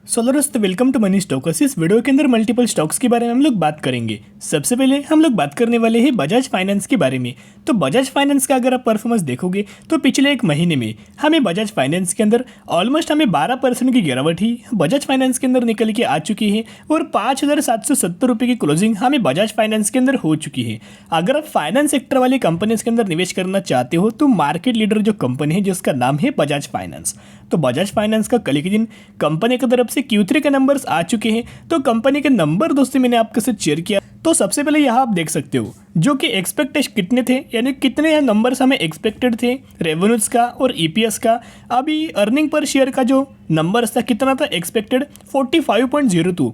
दोस्तों welcome to money stocks. इस video के अंदर मल्टीपल स्टॉक्स के बारे में हम लोग बात करेंगे। सबसे पहले हम लोग बात करने वाले हैं बजाज फाइनेंस के बारे में। तो बजाज फाइनेंस का अगर आप परफॉर्मेंस देखोगे तो पिछले एक महीने में हमें बजाज फाइनेंस के अंदर ऑलमोस्ट हमें 12% की गिरावट ही बजाज फाइनेंस के अंदर निकल के आ चुकी है और 5,770 रुपये की क्लोजिंग हमें बजाज फाइनेंस के अंदर हो चुकी है। अगर आप फाइनेंस सेक्टर वाली कंपनीज के अंदर निवेश करना चाहते हो तो मार्केट लीडर जो कंपनी है जिसका नाम है बजाज फाइनेंस, तो बजाज फाइनेंस का कल के दिन कंपनी की तरफ से Q3 के नंबर्स आ चुके हैं। तो कंपनी के नंबर दोस्तों मैंने आपके साथ शेयर किया। तो सबसे पहले यहाँ आप देख सकते हो जो कि एक्सपेक्टेड कितने थे, यानी कितने नंबर्स हमें एक्सपेक्टेड थे रेवेन्यूज का और ईपीएस का। अभी अर्निंग पर शेयर का जो नंबर्स था कितना था एक्सपेक्टेड 45.02,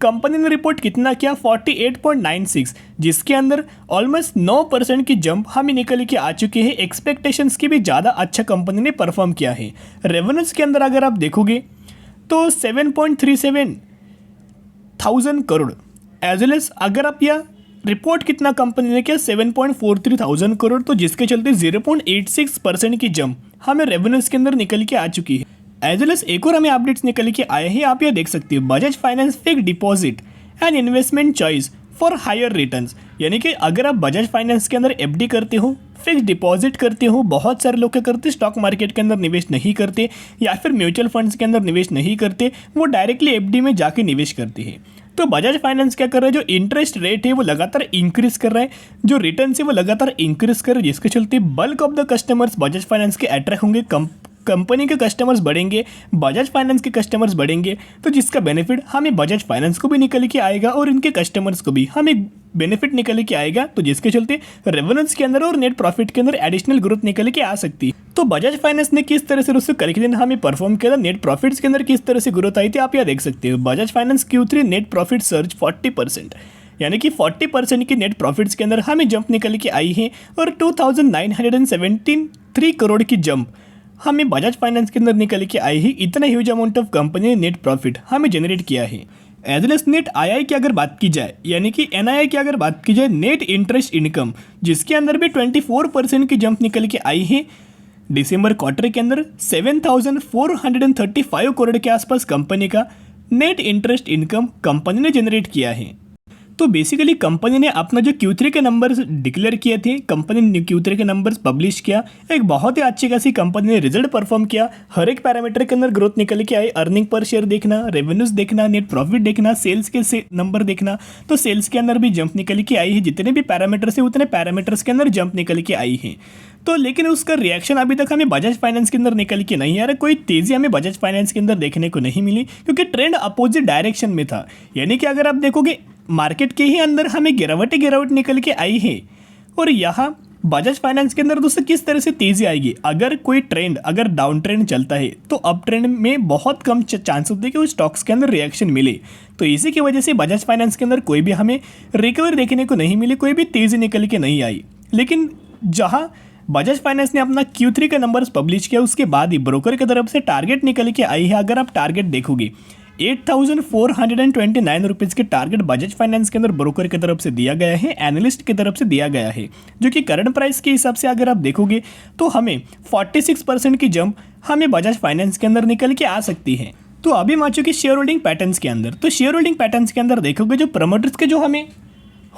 कंपनी ने रिपोर्ट कितना किया 48.96, जिसके अंदर ऑलमोस्ट 9% की जंप हमें निकल के आ चुके हैं। एक्सपेक्टेशंस की भी ज़्यादा अच्छा कंपनी ने परफॉर्म किया है। रेवेन्यूज के अंदर अगर आप देखोगे तो 7.37 thousand crore, as well as अगर आप यह रिपोर्ट कितना कंपनी ने किया 7.43 थाउजेंड करोड़, तो जिसके चलते 0.86% की जंप हमें रेवेन्यूज के अंदर निकल के आ चुकी है। एज वेल एज एक और हमें अपडेट्स निकल के आए हैं, आप ये देख सकते हो Bajaj Finance fixed deposit and investment choice for higher returns, यानी कि अगर आप बजाज फाइनेंस के अंदर एफडी करते हो, फिक्स डिपॉजिट करते हो, बहुत सारे लोग क्या करते हैं स्टॉक मार्केट के अंदर निवेश नहीं करते या फिर म्यूचुअल फंड्स के अंदर निवेश नहीं करते, वो डायरेक्टली एफडी में जाके निवेश करते हैं। तो बजाज फाइनेंस क्या कर रहा है, जो इंटरेस्ट रेट है वो लगातार इंक्रीज कर रहा है, जो रिटर्न है वो लगातार इंक्रीज कर रहा है, जिसके चलते bulk of the customers Bajaj finance के अट्रैक्ट होंगे, कंपनी के कस्टमर्स बढ़ेंगे, बजाज फाइनेंस के कस्टमर्स बढ़ेंगे, तो जिसका बेनिफिट हमें बजाज फाइनेंस को भी निकल के आएगा और इनके कस्टमर्स को भी हमें बेनिफिट निकल के आएगा। तो जिसके चलते रेवेन्यूज के अंदर और नेट प्रॉफिट के अंदर एडिशनल ग्रोथ निकल के आ सकती है। तो बजाज फाइनेंस ने किस तरह से दोस्तों कल के दिन हमें परफॉर्म किया था, नेट प्रॉफिट्स के अंदर किस तरह से ग्रोथ आई थी आप यह देख सकते हो। Bajaj finance Q3 net profit surge 40%, यानी कि 40% की नेट प्रॉफिट्स के अंदर हमें जंप निकल के आई है और 2,973 करोड़ की जंप हमें बजाज फाइनेंस के अंदर निकल के आई है। इतना ह्यूज अमाउंट ऑफ कंपनी ने नेट प्रॉफिट हमें जनरेट किया है। एज वेल एज नेट आई की अगर बात की जाए, यानी कि NII की अगर बात की जाए, नेट इंटरेस्ट इनकम, जिसके अंदर भी 24% की जंप निकल के आई है। दिसंबर क्वार्टर के अंदर 7,435 करोड़ के आसपास कंपनी का नेट इंटरेस्ट इनकम कंपनी ने जनरेट किया है। तो बेसिकली कंपनी ने अपना जो Q3 के नंबर्स डिक्लेयर किए थे, कंपनी ने Q3 के नंबर्स पब्लिश किया, एक बहुत ही अच्छी खासी कंपनी ने रिजल्ट परफॉर्म किया। हर एक पैरामीटर के अंदर ग्रोथ निकल के आई। अर्निंग पर शेयर देखना, रेवेन्यूज देखना, नेट प्रॉफिट देखना, सेल्स के नंबर देखना, तो सेल्स के अंदर भी जंप निकल के आई है। जितने भी पैरामीटर्स है उतने पैरामीटर्स के अंदर जंप निकल के आई है। तो लेकिन उसका रिएक्शन अभी तक हमें बजाज फाइनेंस के अंदर निकल के नहीं आ रहा। कोई तेज़ी हमें बजाज फाइनेंस के अंदर देखने को नहीं मिली, क्योंकि ट्रेंड अपोजिट डायरेक्शन में था। यानी कि अगर आप देखोगे मार्केट के ही अंदर हमें गिरावट निकल के आई है और यहाँ बजाज फाइनेंस के अंदर दोस्तों किस तरह से तेज़ी आएगी। अगर कोई ट्रेंड अगर डाउन ट्रेंड चलता है तो अप ट्रेंड में बहुत कम चांस होते हैं कि उस स्टॉक्स के अंदर रिएक्शन मिले। तो इसी की वजह से बजाज फाइनेंस के अंदर कोई भी हमें रिकवर देखने को नहीं मिली, कोई भी तेज़ी निकल के नहीं आई। लेकिन जहाँ बजाज फाइनेंस ने अपना Q3 का नंबर्स पब्लिश किया उसके बाद ही ब्रोकर की तरफ से टारगेट निकल के आई है। अगर आप टारगेट देखोगे 8,429 रुपीज़ के टारगेट बजाज फाइनेंस के अंदर ब्रोकर की तरफ से दिया गया है, एनालिस्ट की तरफ से दिया गया है, जो कि करंट प्राइस के हिसाब से अगर आप देखोगे तो हमें 46% की जंप हमें बजाज फाइनेंस के अंदर निकल के आ सकती है। तो अभी हम आ चुके शेयर होल्डिंग पैटर्न्स के अंदर। तो शेयर होल्डिंग पैटर्न्स के अंदर देखोगे जो प्रमोटर्स के जो हमें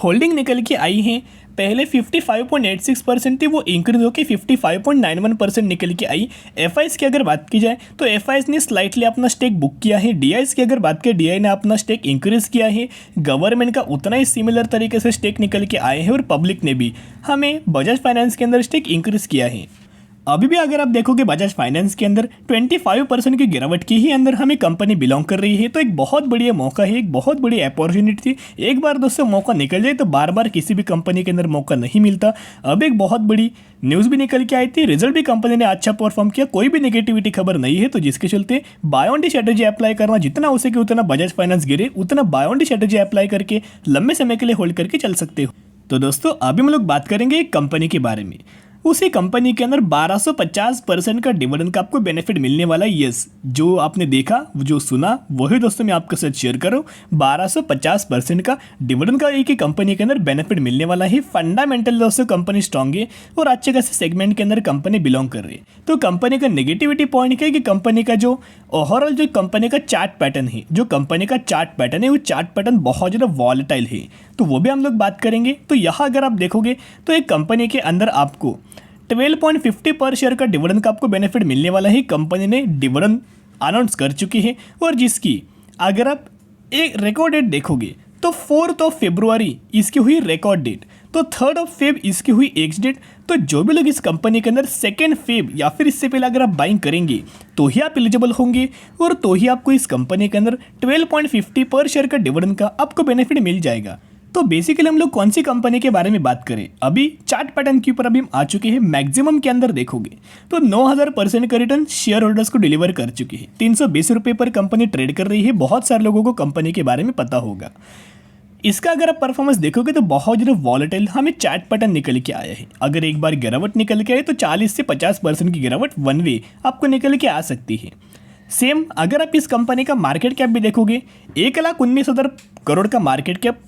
होल्डिंग निकल के आई है, पहले 55.86% थी, वो इंक्रीज होकर 55.91% निकल के आई। एफआईएस की अगर बात की जाए तो एफआईएस ने स्लाइटली अपना स्टेक बुक किया है। डीआईएस की अगर बात करें, डीआई ने अपना स्टेक इंक्रीज किया है। गवर्नमेंट का उतना ही सिमिलर तरीके से स्टेक निकल के आए हैं और पब्लिक ने भी हमें बजाज फाइनेंस के अंदर स्टेक इंक्रीज किया है। अभी भी अगर आप देखोगे बजाज फाइनेंस के अंदर 25% की गिरावट की ही अंदर हमें कंपनी बिलोंग कर रही है। तो एक बहुत बढ़िया मौका है, एक बहुत बड़ी अपॉर्चुनिटी थी। एक बार दोस्तों मौका निकल जाए तो बार बार किसी भी कंपनी के अंदर मौका नहीं मिलता। अब एक बहुत बड़ी न्यूज़ भी निकल के आई थी, रिजल्ट भी कंपनी ने अच्छा परफॉर्म किया, कोई भी नेगेटिविटी खबर नहीं है। तो जिसके चलते buy on the strategy apply करना, जितना हो सके उतना बजाज फाइनेंस गिरे उतना buy on the strategy apply करके लंबे समय के लिए होल्ड करके चल सकते हो। तो दोस्तों अभी हम लोग बात करेंगे एक कंपनी के बारे में। उसी कंपनी के अंदर 1250% का डिविडेंड का आपको बेनिफिट मिलने वाला है। यस, जो आपने देखा, जो सुना, वही दोस्तों मैं आपके साथ शेयर कर रहा हूँ। 1250% का डिविडेंड का एक ही कंपनी के अंदर बेनिफिट मिलने वाला है। फंडामेंटल दोस्तों कंपनी स्ट्रांग है और अच्छे खासे सेगमेंट के अंदर कंपनी बिलोंग कर रही है। तो कंपनी का नेगेटिविटी पॉइंट क्या है कि कंपनी का जो ओवरऑल जो कंपनी का चार्ट पैटर्न है, वो चार्ट पैटर्न बहुत ज़्यादा वॉलेटाइल है। तो वो भी हम लोग बात करेंगे। तो यहाँ अगर आप देखोगे तो एक कंपनी के अंदर आपको 12.50 पर शेयर का डिविडेंड का आपको बेनिफिट मिलने वाला है। कंपनी ने डिविडेंड अनाउंस कर चुकी है और जिसकी अगर आप एक रिकॉर्ड डेट देखोगे तो 4 फरवरी इसकी हुई रिकॉर्ड डेट, तो 3 फेब इसकी हुई एक्स डेट। तो जो भी लोग इस कंपनी के अंदर 2 फेब या फिर इससे पहले अगर आप बाइंग करेंगे तो ही आप एलिजिबल होंगे और तो ही आपको इस कंपनी के अंदर 12.50 पर शेयर का डिविडेंड का आपको बेनिफिट मिल जाएगा। तो बेसिकली हम लोग कौन सी कंपनी के बारे में बात करें, अभी चार्ट पैटर्न के ऊपर अभी हम आ चुके हैं। मैक्सिमम के अंदर देखोगे तो 9000% का रिटर्न शेयर होल्डर्स को डिलीवर कर चुकी है। 320 रुपये पर कंपनी ट्रेड कर रही है। बहुत सारे लोगों को कंपनी के बारे में पता होगा। इसका अगर आप परफॉर्मेंस देखोगे तो बहुत ज़्यादा वॉलेटाइल हमें चार्ट पैटर्न निकल के आया है। अगर एक बार गिरावट निकल के आए तो 40 से 50% की गिरावट वन वे आपको निकल के आ सकती है। सेम अगर आप इस कंपनी का मार्केट कैप भी देखोगे, 1,19,000 करोड़ का मार्केट कैप,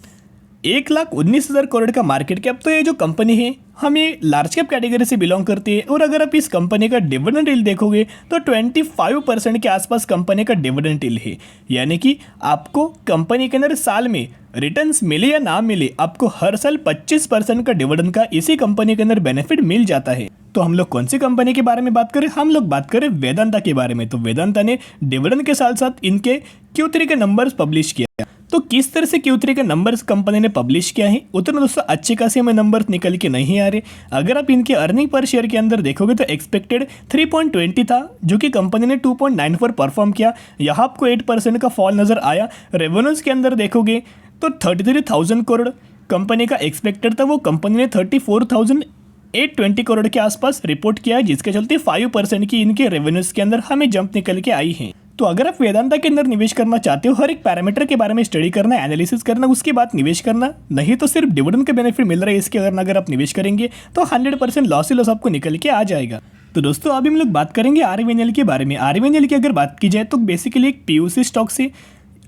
1,19,000 करोड़ का मार्केट कैप। तो ये जो कंपनी है हमें लार्ज कैप कैटेगरी से बिलोंग करती है। और अगर आप इस कंपनी का डिविडेंड यील्ड देखोगे तो 25% के आसपास कंपनी का डिविडेंड यील्ड है। यानी कि आपको कंपनी के अंदर साल में रिटर्न्स मिले या ना मिले, आपको हर साल 25% का डिविडेंड का इसी कंपनी के अंदर बेनिफिट मिल जाता है। तो हम लोग कौन सी कंपनी के बारे में बात करें, हम लोग बात करें वेदांता के बारे में। तो वेदांता ने डिविडेंड के साथ साथ इनके Q3 के नंबर्स पब्लिश किया। तो किस तरह से Q3 के नंबर्स कंपनी ने पब्लिश किया है, उतना दोस्तों अच्छे खासे हमें नंबर्स निकल के नहीं आ रहे। अगर आप इनके अर्निंग पर शेयर के अंदर देखोगे तो एक्सपेक्टेड 3.20 था, जो कि कंपनी ने 2.94 परफॉर्म किया। यहाँ आपको 8% का फॉल नजर आया। रेवेन्यूज के अंदर देखोगे तो 33,000 करोड़ कंपनी का एक्सपेक्टेड था, वो कंपनी ने 34,820 करोड़ के आसपास रिपोर्ट किया है, जिसके चलते 5% की इनके रेवेन्यूज के अंदर हमें जंप निकल के आई है। तो अगर आप वेदांता के अंदर निवेश करना चाहते हो, हर एक पैरामीटर के बारे में स्टडी करना, एनालिसिस करना, उसके बाद निवेश करना, नहीं तो सिर्फ डिविडेंड के बेनिफिट मिल रहा है इसके अगर आप निवेश करेंगे तो 100% लॉस ही लॉस आपको निकल के आ जाएगा। तो दोस्तों अभी हम लोग बात करेंगे आरवीएनएल के बारे में। आरवीएनएल की अगर बात की जाए तो बेसिकली एक पीयूसी स्टॉक से,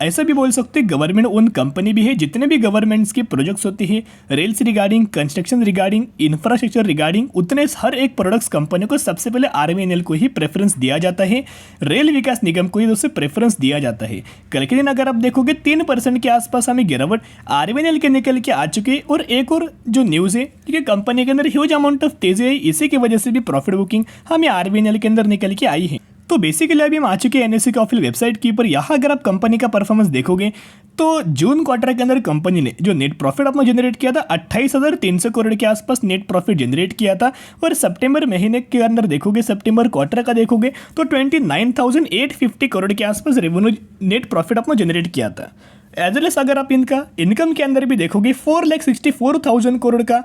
ऐसा भी बोल सकते हैं गवर्नमेंट ओन कंपनी भी है। जितने भी गवर्नमेंट्स के प्रोजेक्ट्स होते हैं, rails regarding, construction regarding, infrastructure regarding, उतने हर एक प्रोडक्ट्स कंपनी को सबसे पहले आरवीएनएल को ही प्रेफरेंस दिया जाता है। रेल विकास निगम को ही दोस्तों प्रेफरेंस दिया जाता है। कल के दिन अगर आप देखोगे 3% के आसपास हमें गिरावट आरवीएनएल के निकल के आ चुके हैं। और एक और जो न्यूज़ है कि कंपनी के अंदर ह्यूज अमाउंट ऑफ तेजी है, इसी की वजह से भी प्रॉफिट बुकिंग हमें आरवीएनएल के अंदर निकल के आई है। तो बेसिकली अभी हम आ चुके हैं एनएससी के ऑफिशियल वेबसाइट के ऊपर। यहाँ अगर आप कंपनी का परफॉर्मेंस देखोगे तो जून क्वार्टर के अंदर कंपनी ने जो नेट प्रॉफिट अपना जनरेट किया था 28,300 करोड़ के आसपास नेट प्रॉफिट जनरेट किया था। और सितंबर महीने के अंदर देखोगे, सितंबर क्वार्टर का देखोगे तो 29,850 करोड़ के आसपास रेवेन्यू नेट प्रॉफिट अपना जनरेट किया था। एज वेल एज अगर आप इनका इनकम के अंदर भी देखोगे 4,64,000 करोड़ का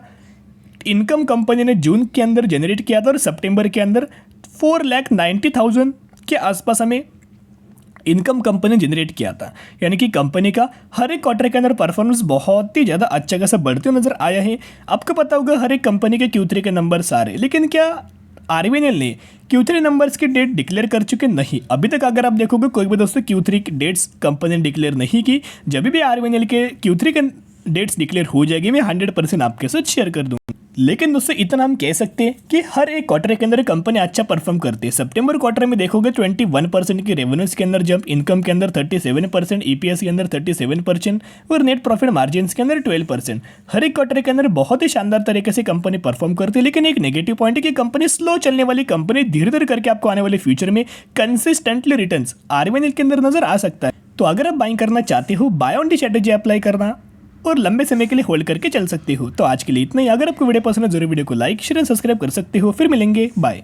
इनकम कंपनी ने जून के अंदर जनरेट किया था और सितंबर के अंदर 4,90,000 के आसपास हमें इनकम कंपनी जनरेट किया था। यानी कि कंपनी का हर एक क्वार्टर के अंदर परफॉर्मेंस बहुत ही ज़्यादा अच्छा खासा बढ़ते हुए नजर आया है। आपको पता होगा हर एक कंपनी के Q3 के नंबर्स आ रहे, लेकिन क्या आरवीएनएल ने Q3 नंबर्स की डेट डिक्लेयर कर चुके? नहीं, अभी तक अगर आप देखोगे कोई भी दोस्तों Q3 की डेट्स कंपनी ने डिक्लेयर नहीं की। जब भी आरवीएनएल के Q3 के डेट्स डिक्लेयर हो जाएगी मैं 100% आपके साथ शेयर कर दूँगा। लेकिन दोस्तों इतना हम कह सकते हैं कि हर एक क्वार्टर के अंदर कंपनी अच्छा परफॉर्म करती है। सितंबर क्वार्टर में देखोगे 21% की रेवेन्यूज के अंदर जंप, इनकम के अंदर 37%, ईपीएस के अंदर 37% और नेट प्रॉफिट मार्जिन के अंदर 12%। हर एक क्वार्टर के अंदर बहुत ही शानदार तरीके से कंपनी परफॉर्म करती है। लेकिन एक नेगेटिव पॉइंट है कि कंपनी स्लो चलने वाली कंपनी, धीरे धीरे करके आपको आने वाले फ्यूचर में कंसिस्टेंटली रिटर्न्स आरवीएनएल के अंदर नजर आ सकता है। तो अगर आप बाइंग करना चाहते हो, buy on the strategy apply करना और लंबे समय के लिए होल्ड करके चल सकते हो। तो आज के लिए इतना ही। अगर आपको वीडियो पसंद है जरूर वीडियो को लाइक, शेयर और सब्सक्राइब कर सकते हो। फिर मिलेंगे, बाय।